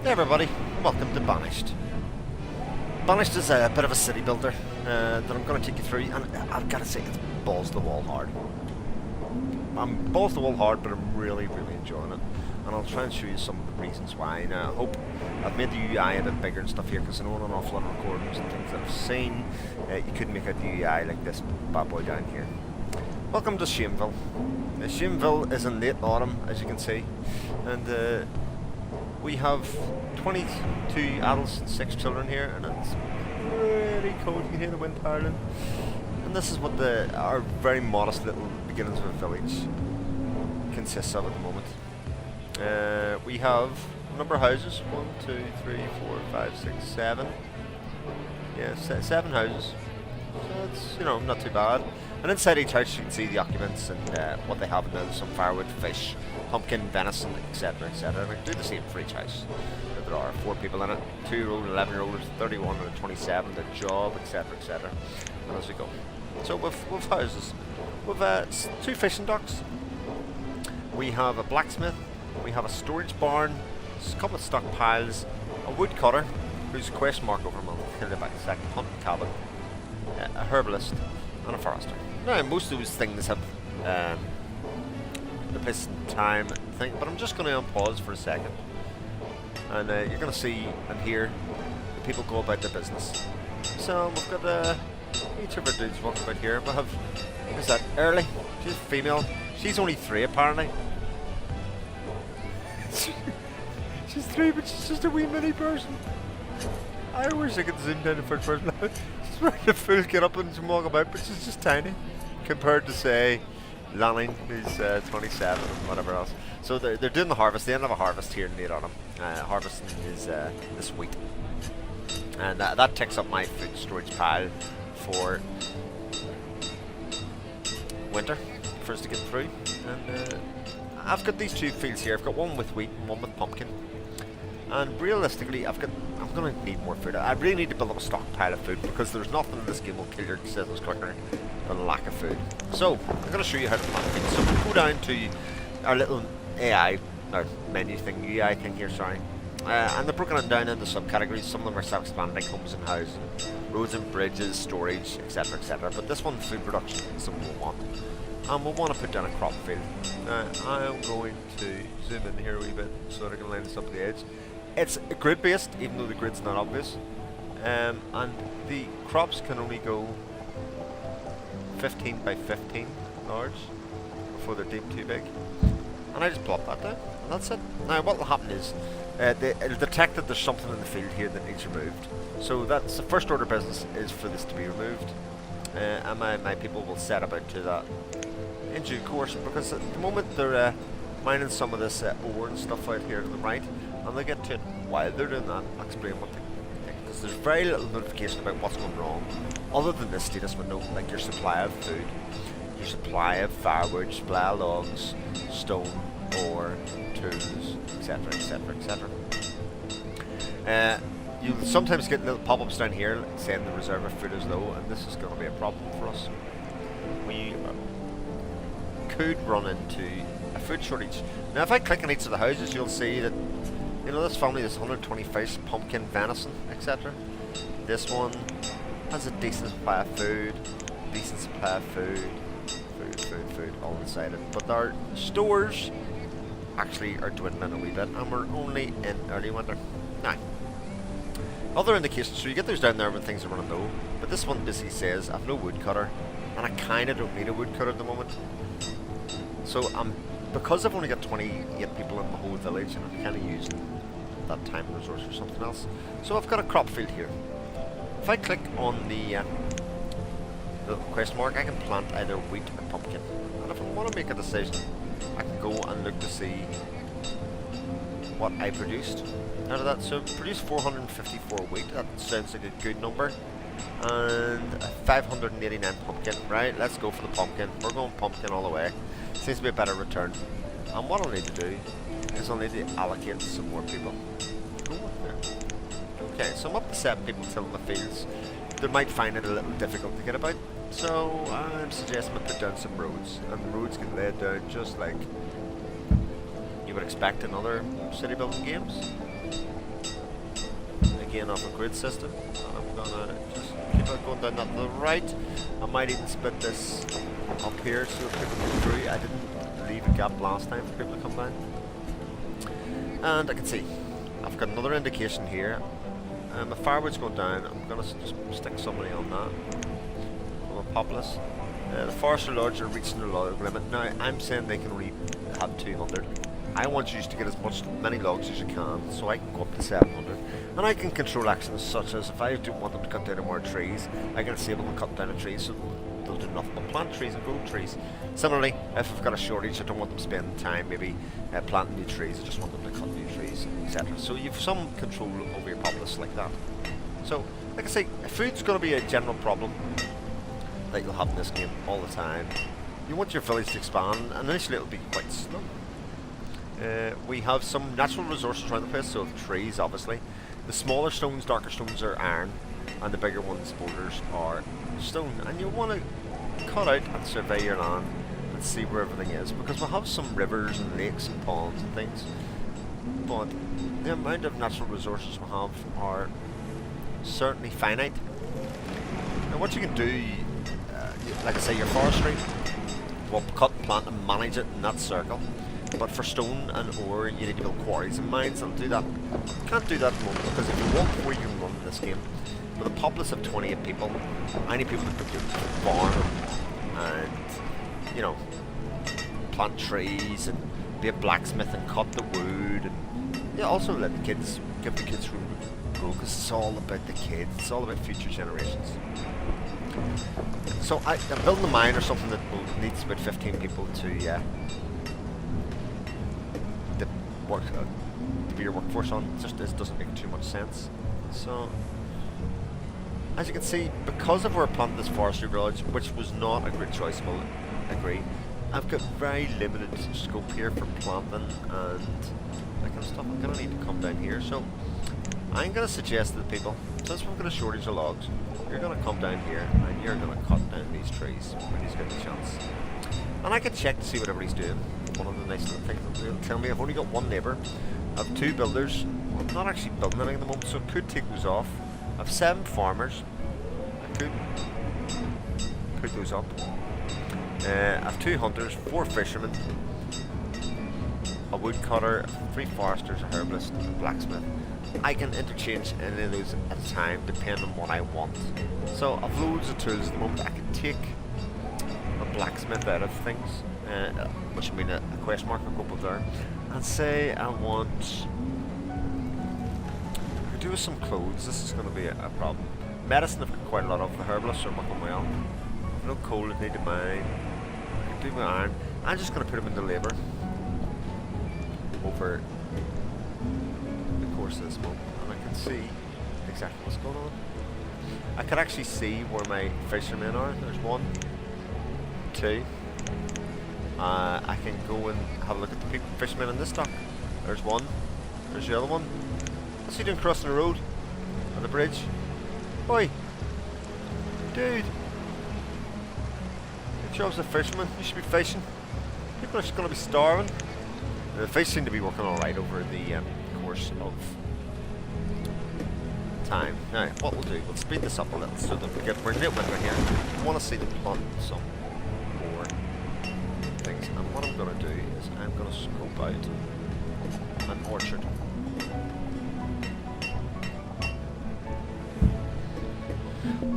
Hey everybody, and welcome to Banished. Banished is a bit of a city builder that I'm going to take you through, and I've got to say it's balls to the wall hard. I'm balls to the wall hard, but I'm really enjoying it, and I'll try and show you some of the reasons why. Now, I hope I've made the UI a bit bigger and stuff here, because I know on an awful lot of recordings and things that I've seen, you couldn't make out the UI like this bad boy down here. Welcome to Shameville. Shameville is in late autumn, as you can see, and we have 22 adults and 6 children here, and it's really cold. You can hear the wind howling. And this is what our very modest little beginnings of a village consists of at the moment. We have a number of houses. 1, 2, 3, 4, 5, 6, 7. Yeah, 7 houses. So it's, not too bad. And inside each house you can see the occupants and what they have in there. Some firewood, fish, pumpkin, venison, etc, etc. And I do the same for each house. There are 4 people in it, 2-year-old, 11-year-old, 31 and a 27, their job, etc, etc. And as we go. So with houses, we've 2 fishing docks. We have a blacksmith, we have a storage barn, a couple of stockpiles, a woodcutter, who's a question mark over him, I'll tell you about in a second, hunting cabin, a herbalist, and a forester. Now, most of those things have the place and time thing, but I'm just going to unpause for a second, and you're going to see and hear the people go about their business. So we've got each of our dudes walking about here. We have, who's that? Early. She's a female. She's only 3 apparently. She's 3, but she's just a wee mini person. I wish I could zoom down the first person. She's ready to full get up and walk about, but she's just tiny compared to, say, Lanning, who's 27 and whatever else. So they're doing the harvest. They end up a harvest here in late autumn. Harvesting is this wheat, and that takes up my food storage pile for winter for us to get through. And I've got these 2 fields here. I've got one with wheat and one with pumpkin. And realistically, I'm going to need more food. I really need to build up a stockpile of food, because there's nothing in this game will kill your citizens quicker than a lack of food. So, I'm going to show you how to plant food. So, we'll go down to our little AI, or menu thing, UI thing here, sorry. And they're broken down into subcategories. Some of them are self-expanding, homes and housing, roads and bridges, storage, etc, etc. But this one, food production, is something we'll want. And we'll want to put down a crop field. I'm going to zoom in here a wee bit so that I can line this up to the edge. It's grid based, even though the grid's not obvious, and the crops can only go 15 by 15 large before they're deemed too big. And I just plot that down, and that's it. Now what will happen is it'll detect that there's something in the field here that needs removed. So that's the first order of business, is for this to be removed, and my people will set about to that in due course, because at the moment they're mining some of this ore and stuff out here to the right, and they get to it while they're doing that. I'll explain what they think, because there's very little notification about what's going wrong, other than this status window, like your supply of food, your supply of firewood, supply of logs, stone, ore, tools, etc, etc, etc. You'll sometimes get little pop-ups down here saying the reserve of food is low, and this is going to be a problem for us. We could run into a food shortage. Now if I click on each of the houses, you'll see that this family has 120 fish, pumpkin, venison, etc. This one has a decent supply of food, decent supply of food, all inside it. But our stores actually are dwindling a wee bit, and we're only in early winter. Now, other indications, so you get those down there when things are running low, but this one basically says I've no woodcutter, and I kinda don't need a woodcutter at the moment. So because I've only got 28 people in the whole village, and I'm kinda using that time and resource for something else. So I've got a crop field here. If I click on the little question mark, I can plant either wheat or pumpkin. And if I want to make a decision, I can go and look to see what I produced out of that. So I produced 454 wheat. That sounds like a good number. And 589 pumpkin. Right, let's go for the pumpkin. We're going pumpkin all the way. Seems to be a better return. And what I'll need to do is I'll need to allocate some more people. Okay, so I'm up to 7 people tilling the fields. They might find it a little difficult to get about, so I'm suggesting we put down some roads, and the roads get laid down just like you would expect in other city building games. again off a grid system. And I'm gonna just keep it going down that to the right. I might even split this up here so that people come through. I didn't leave a gap last time for people to come down. And I can see I've got another indication here. My firewood's going down. I'm gonna just stick somebody on that from a populace. The forestry lodge are reaching their log limit. Now I'm saying they can only have 200. I want you to get as many logs as you can, so I can go up to 700. And I can control actions such as if I don't want them to cut down more trees, I can disable them cut down a tree so they'll do nothing but plant trees and grow trees. Similarly, if I've got a shortage, I don't want them spending time maybe planting new trees, I just want them to cut new trees, etc. So you have some control over your populace like that. So, like I say, food's going to be a general problem that you'll have in this game all the time. You want your village to expand, and initially it'll be quite slow. We have some natural resources around the place, so trees obviously. The smaller stones, darker stones are iron, and the bigger ones, boulders, are stone. And you want to cut out and survey your land and see where everything is, because we'll have some rivers and lakes and ponds and things, but the amount of natural resources we have are certainly finite. Now what you can do, like I say, your forestry will cut, plant and manage it in that circle. But for stone and ore, you need to build quarries and mines, and do that. You can't do that at the moment, because if you walk before you can run in this game, with a populace of 28 people, I need people to put your farm and, you know, plant trees and be a blacksmith and cut the wood, and yeah, also let the kids, give the kids room to grow, because it's all about the kids, it's all about future generations. So I'm building a mine or something that needs about 15 people to work to be your workforce on. It just doesn't make too much sense. So as you can see, because of where I planted this forestry village, which was not a great choice, I will agree, I've got very limited scope here for planting and that kind of stuff. I'm gonna need to come down here, so I'm gonna suggest to the people, since we've got a shortage of logs, you're gonna come down here and you're gonna cut down these trees when he's got the chance. And I can check to see what everybody's doing. One of the nice little things they'll tell me, I've only got one neighbour. I have 2 builders. Well, I'm not actually building anything at the moment, so I could take those off. I have 7 farmers. I could put those up. I have 2 hunters, 4 fishermen, a woodcutter, 3 foresters, a herbalist, and a blacksmith. I can interchange any of those at a time depending on what I want. So I've loads of tools at the moment. I can take a blacksmith out of things, which I mean a question mark will go up there, and say I want, I could do with some clothes. This is going to be a problem. Medicine I've got quite a lot of. The herbalists are working well. I've no coal that need to mine. I can do my iron. I'm just going to put them into labour over the course of this month, and I can see exactly what's going on. I can actually see where my fishermen are. There's 1, 2. I can go and have a look at the fishermen in this dock. There's 1. There's the other one. What's he doing crossing the road? On the bridge? Oi! Dude! Your job's a fisherman. You should be fishing. People are just going to be starving. The fish seem to be working alright over the course of time. Now, what we'll do, we'll speed this up a little so that we're near winter here. I want to see them plant some more things. And what I'm going to do is I'm going to scope out an orchard.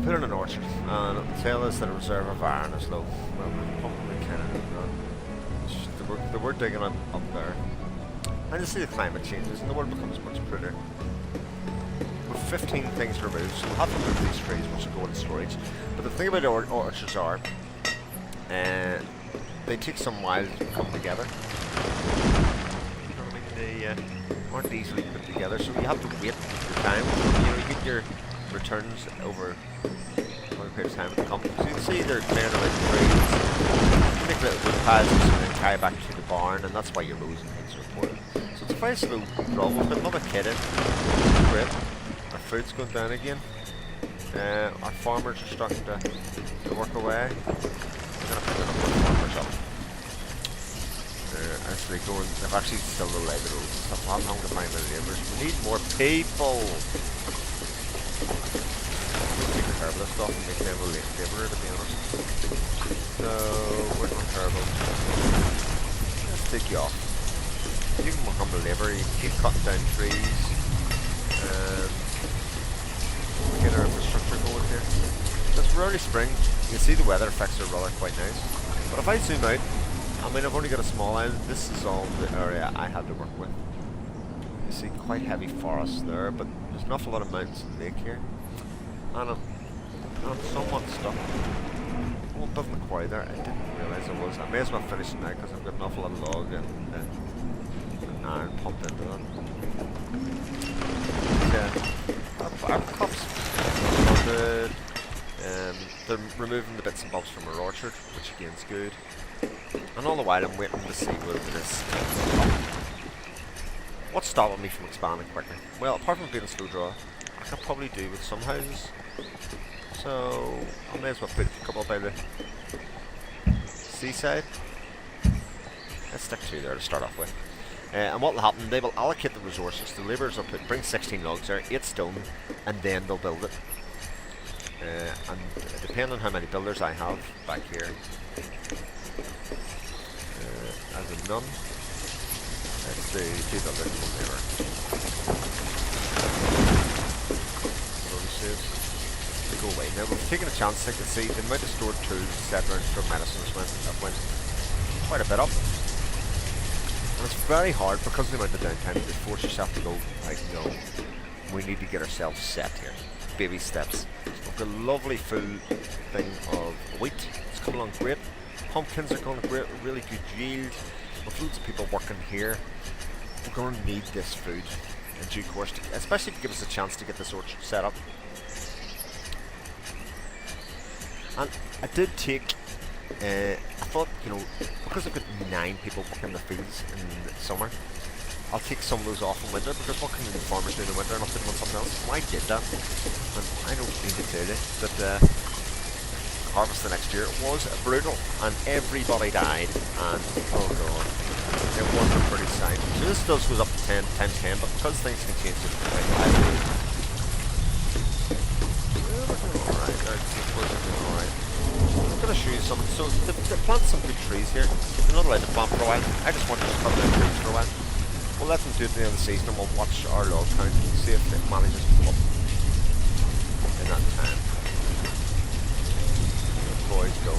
Put in an orchard, and it'll tell us that a reserve of iron is low. Well, we probably kind of know that. We're digging up there. And you see the climate changes, and the world becomes much prettier. With 15 things removed, so we'll have to remove these trees which will go into storage. But the thing about orchards are, they take some while to come together. You know what I mean? They aren't easily put together, so you have to wait your time. You know, you get your returns over a long period of time to come. So you can see they're clearing away the trees. You make little wood piles and then carry back to the barn, and that's why your rows and things are important. So it's a very slow draw. We'll put another kid in. Great. Our food's going down again. Our farmers are starting to work away. We're going to put another farmers up. I as they go and they've actually still delayed the roads and stuff. I'm having to find my labourers. We need more people. We'll take the herbalist off and make them a labourer, to be honest. So, where's my herbal? Let's take you off. You can become a labourer, you can keep cutting down trees. We get our infrastructure going here. It's early spring. You can see the weather effects are rather quite nice. But if I zoom out, I mean, I've only got a small island. This is all the area I had to work with. You see quite heavy forests there, but there's an awful lot of mountains and lake here. And I'm somewhat stuck. Oh, I'm building the quarry there. I didn't realise I was. I may as well finish it now because I've got an awful lot of log and iron pumped into that. Yeah, our crops are good. They're removing the bits and bobs from our orchard, which again is good. And all the while I'm waiting to see wilderness. What's stopping me from expanding quicker? Well, apart from being a slow draw, I could probably do with some houses. So I may as well put a couple by the seaside. Let's stick 2 there to start off with. And what will happen, they will allocate the resources. The labourers will bring 16 logs there, 8 stone, and then they'll build it. And depending on how many builders I have back here, as a none, let's do 2 builders and 1 labourer. They go away. Now we've taken a chance, I can see the amount of stored tools, etc., and stored medicines went quite a bit up. And it's very hard because of the amount of downtime to force yourself to go, like, no, we need to get ourselves set here. Baby steps. We've got a lovely full thing of wheat. It's coming along great. Pumpkins are going great, really good yield. With loads of people working here, we're going to need this food in due course, especially to give us a chance to get this orchard set up. And I did take, I thought, you know, because I've got 9 people working the fields in the summer, I'll take some of those off in winter, because what can the farmers do in the winter and I'll put them on something else? Well, I did that, and I don't mean to tell you that harvest the next year was brutal, and everybody died, and oh god, it wasn't a pretty sight. So this does goes up to 10 times 10, but because things can change it quite highly. Alright, I'm going to show you some. So they plant some good trees here. They're not allowed to plant for a while. I just want to cut down trees for a while. We'll let them do it at the end of the season and we'll watch our log count and see if it manages to come up in that time. The boys go.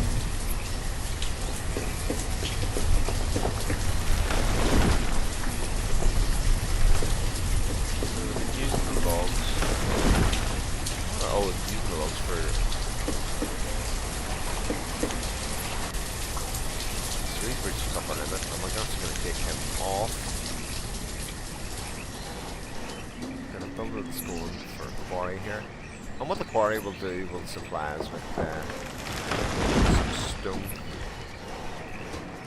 Using the logs. Oh, using the logs for. So he's reached up on limit, and we're actually going to take him off. Build the stone for the quarry here, and what the quarry will do will supply us with some stone.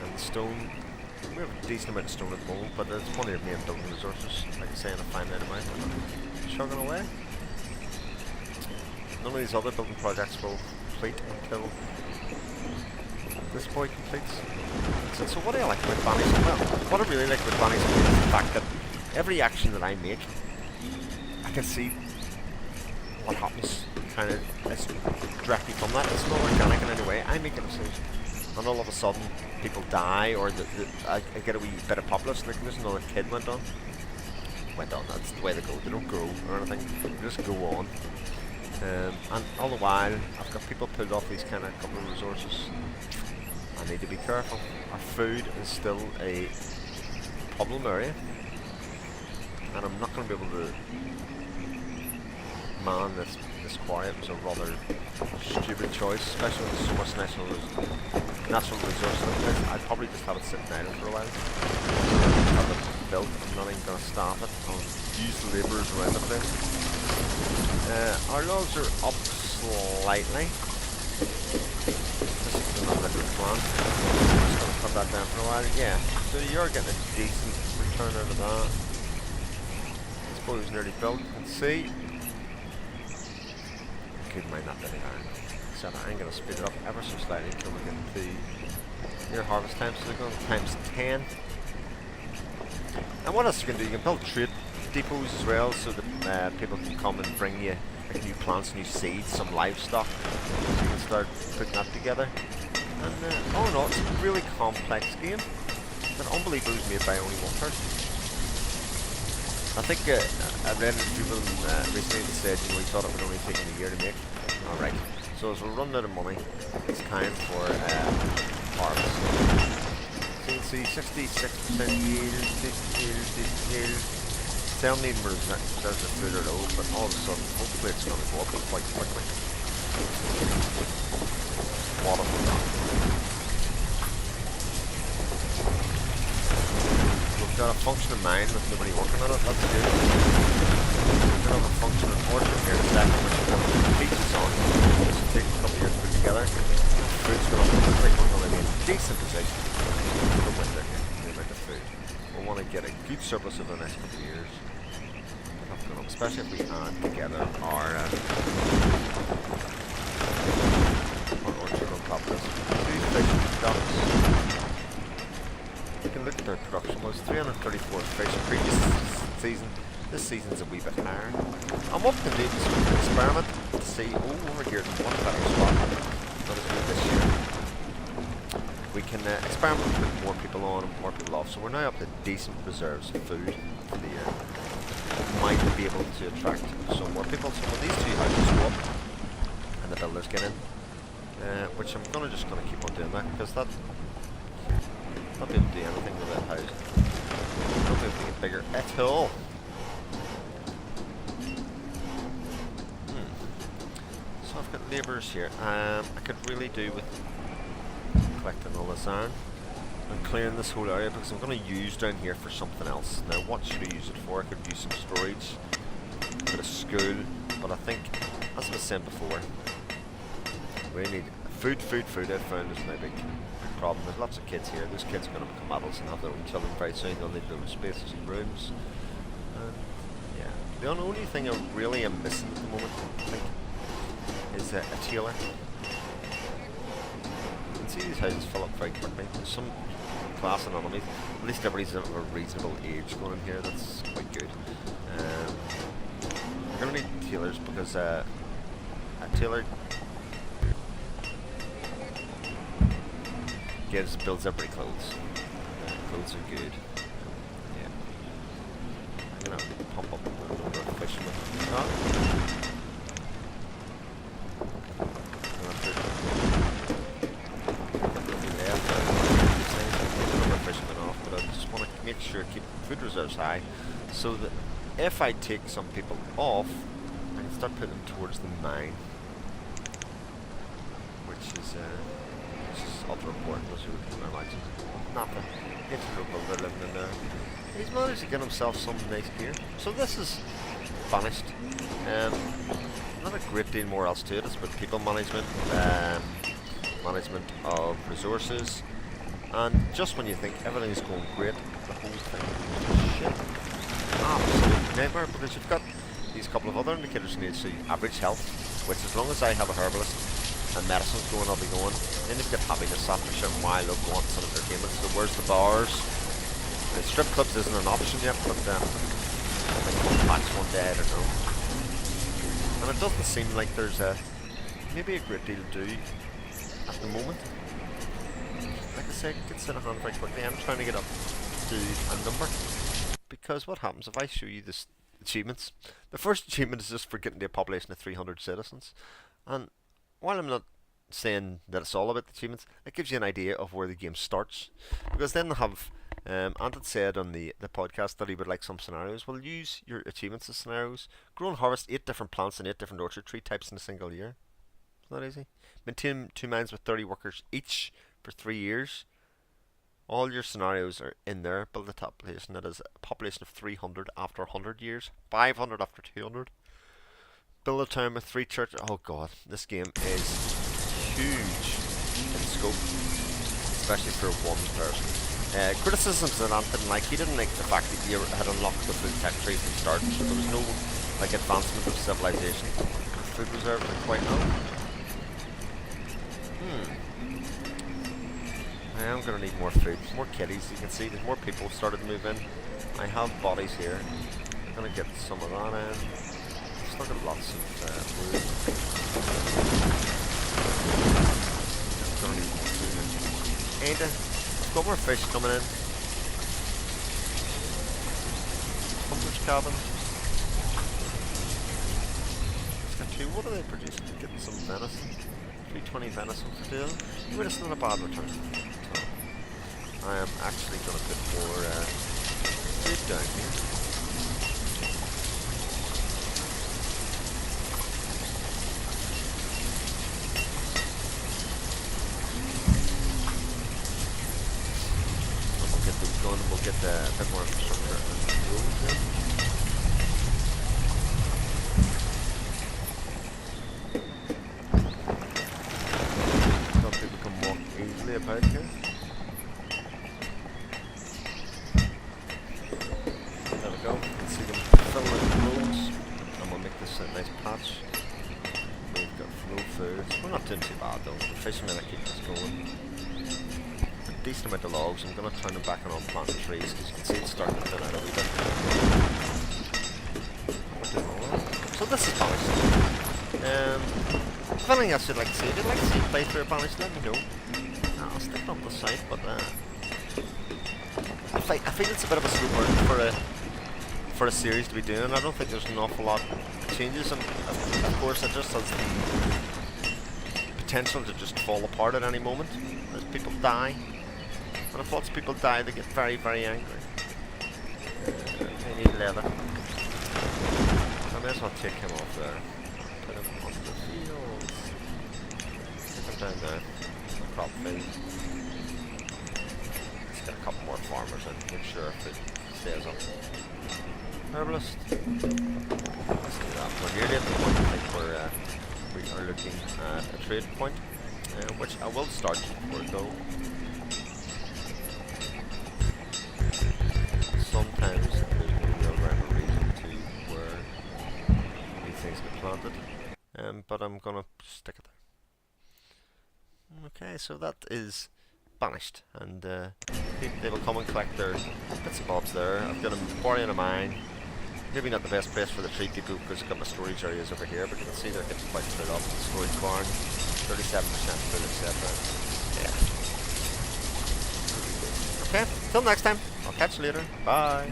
And the stone, we have a decent amount of stone at the moment, but it's one of your main building resources. Like I say, in a finite amount, we're chugging away. None of these other building projects will complete until this boy completes. So what do I like about Banished? Well, what I really like about Banished is the fact that every action that I make, I can see what happens, kind of, it's directly from that. It's not organic in any way. I make a decision, and all of a sudden people die, or I get a wee bit of populace. Like there's another kid went on. That's the way they go. They don't grow or anything. They just go on. And all the while, I've got people pulled off these kind of couple of resources. I need to be careful. Our food is still a problem area, and I'm not going to be able to man this quarry. It was a rather stupid choice, especially with so much natural resource in the place. I'd probably just have it sitting idle for a while. Have it built. I'm not even going to staff it. I'll use the labourers around the place. Our logs are up slightly. This is another good plan. I'm just going to put that down for a while. Yeah, so you're getting a decent return out of that. This boy was nearly built. You can see. Keep in mind that bit of iron. So I'm going to speed it up ever so slightly until we get to near harvest time. So they're going to times 10. And what else you can do? You can build trade depots as well, so that people can come and bring you like new plants, new seeds, some livestock, so you can start putting that together. And oh no, it's a really complex game that unbelievably is made by only one person. I think I read people recently that said, you know, he thought it would only take him a year to make. Alright, so as we're running out of money, it's time for harvest. So you can see 66% yield. Tell me reserves of food are low, but all of a sudden, hopefully it's going to go up quite quickly. What have we got? We've got a functioning mine with nobody working on it, that's good. We've got a functioning orchard here in a second, which we're going to put peaches on. This will take a couple of years to put together. Food's going to look like we're going to be in a decent position for the winter here, the amount of food. We want to get a good surplus over the next couple of years. Especially if we add together our orchard on top of this. Two fish stocks. You can look at their production was 334 fish previous season. This season's a wee bit higher. And what we can do is we can experiment to see, over here is one better spot. Not as good this year. We can experiment with putting more people on and more people off. So we're now up to decent reserves of food for the year. Might be able to attract some more people. So when these two houses go up and the builders get in, which I'm just gonna keep on doing that because that not be able to do anything with that house. Not be able to get bigger at all. So I've got labourers here. I could really do with collecting all this iron and clearing this whole area because I'm going to use down here for something else. Now what should I use it for? I could use some storage, a bit of school, but I think, as I was saying before, we need food. I found is my big problem. There's lots of kids here. Those kids are going to become adults and have their own children very soon. They'll need their own spaces and rooms. And yeah, the only thing I really am missing at the moment, I think, is a tailor. You can see these houses fill up very quickly. There's some class and enemies. At least everybody's of a reasonable age going in here. That's quite good. We're going to need tailors because a tailor builds everybody clothes. Clothes are good. Yeah. I'm going to pump up the number of fishermen. Make sure keep food reserves high so that if I take some people off I can start putting them towards the mine, which is ultra important as you would imagine. Not the integral builder living in there. He's managed to get himself some nice gear. So this is Banished. Not a great deal more else to it. It's about people management, management of resources, and just when you think everything is going great, the whole thing is shit. Absolute nightmare, because you've got these couple of other indicators you need. So average health, which as long as I have a herbalist and medicine's going, I'll be going. Then you've got happiness after a certain while of wants and entertainment. So where's the bars? The strip clubs isn't an option yet, but they come patch one day, I don't know. And it doesn't seem like there's maybe a great deal to do at the moment. Like I say, it gets in a hand very quickly. I'm trying to get up to a number, because what happens if I show you this achievements? The first achievement is just for getting to a population of 300 citizens, and while I'm not saying that it's all about the achievements, it gives you an idea of where the game starts, because then they have Ant said on the podcast that he would like some scenarios. Well, use your achievements as scenarios. Grow and harvest 8 different plants and 8 different orchard tree types in a single year. Isn't that easy? Maintain 2 mines with 30 workers each for 3 years. All your scenarios are in there. Build a population that is a population of 300 after 100 years, 500 after 200. Build a town with 3 churches. Oh god, this game is huge in scope, especially for one person. Criticisms that Ant didn't like. He didn't like the fact that you had unlocked the food tech tree from the start, so there was no like advancement of civilization. The food reserves are quite low. I am going to need more food, more kitties. You can see there's more people started to move in. I have bodies here. I'm going to get some of that in. Still got lots of wood. I'm going to need more food in. And I've got more fish coming in. Hunter's cabin. It's got two. What are they producing? Getting some venison. 320 venison for deal. I mean, it's not a bad return. So I am actually going to put more food down here. And we'll get those going and we'll get a bit more infrastructure and roads in. About here. There we go. You can see them filling the roads, and we'll make this a nice patch. We've got no food. We're not doing too bad though. The fishermen are keeping us going. A decent amount of logs. I'm going to turn them back on planting trees because you can see it's starting to thin out a wee bit. We're doing alright. So this is Banished. If anything else you'd like to see, if you'd like to see a playthrough of Banished, let me know. I'll stick it on the site, but I think it's a bit of a slow burn for a series to be doing. I don't think there's an awful lot of changes, and of course it just has the potential to just fall apart at any moment as people die. And if lots of people die, they get very, very angry. They need leather. I may as well take him off there. Put him on the fields. Take him down there. Crop food. Let's get a couple more farmers in, make sure if it stays up. Herbalist. Let's do that. We're nearly at the point I think we are looking at a trade point, which I will start before I go. Sometimes there's no real rhyme or reason to where these things get planted, but I'm gonna stick it there. Okay, so that is Banished, and they will come and collect their bits and bobs there. I've got a quarry and a mine. Maybe not the best place for the tree people because I've got my storage areas over here, but you can see they're getting quite filled up. The storage barn, 37% full, etc. Yeah. Okay, till next time. I'll catch you later. Bye.